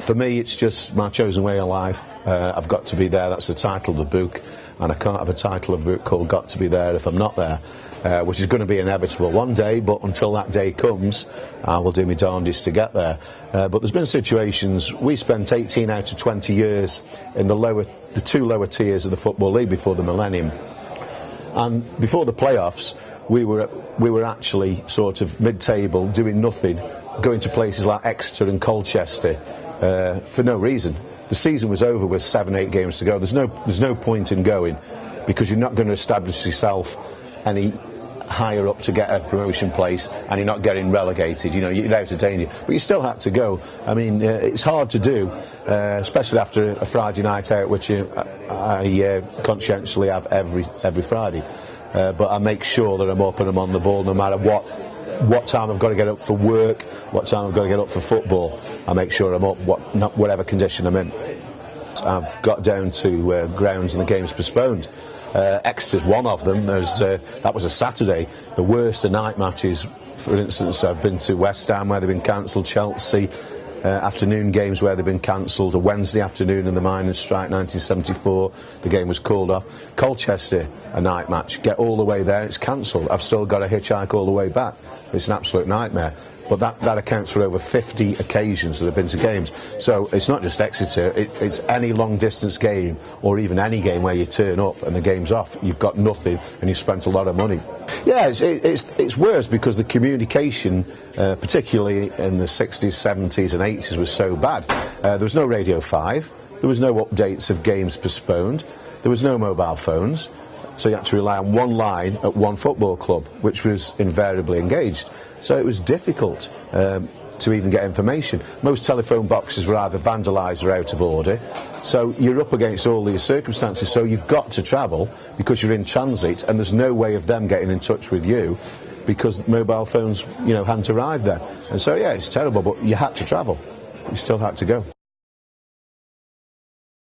For me, it's just my chosen way of life. I've got to be there. That's the title of the book, and I can't have a title of a book called Got to Be There if I'm not there, which is going to be inevitable one day, but until that day comes, I will do my darndest to get there. But there's been situations. We spent 18 out of 20 years in the two lower tiers of the Football League before the millennium, and before the playoffs, we were actually sort of mid-table, doing nothing, going to places like Exeter and Colchester for no reason. The season was over with 7-8 games to go. There's no point in going, because you're not going to establish yourself any higher up to get a promotion place, and you're not getting relegated. You know, you're out of danger, but you still had to go. I mean, it's hard to do, especially after a Friday night out, which I conscientiously have every Friday. But I make sure that I'm up and I'm on the ball, no matter what time I've got to get up for work, what time I've got to get up for football. I make sure I'm up, whatever condition I'm in. I've got down to grounds and the game's postponed. Exeter's one of them. That was a Saturday. The worst of night matches, for instance, I've been to West Ham where they've been cancelled, Chelsea, afternoon games where they've been cancelled, a Wednesday afternoon in the miners' strike 1974, the game was called off. Colchester, a night match, get all the way there, it's cancelled. I've still got to hitchhike all the way back. It's an absolute nightmare. But that accounts for over 50 occasions that I've been to games. So it's not just Exeter, it's any long distance game, or even any game where you turn up and the game's off, you've got nothing and you've spent a lot of money. Yeah, it's worse because the communication, particularly in the 60s, 70s and 80s, was so bad. There was no Radio 5, there was no updates of games postponed, there was no mobile phones, so you had to rely on one line at one football club, which was invariably engaged. So it was difficult to even get information. Most telephone boxes were either vandalised or out of order. So you're up against all these circumstances. So you've got to travel because you're in transit, and there's no way of them getting in touch with you because mobile phones, hadn't arrived there. And so, yeah, it's terrible, but you had to travel. You still had to go.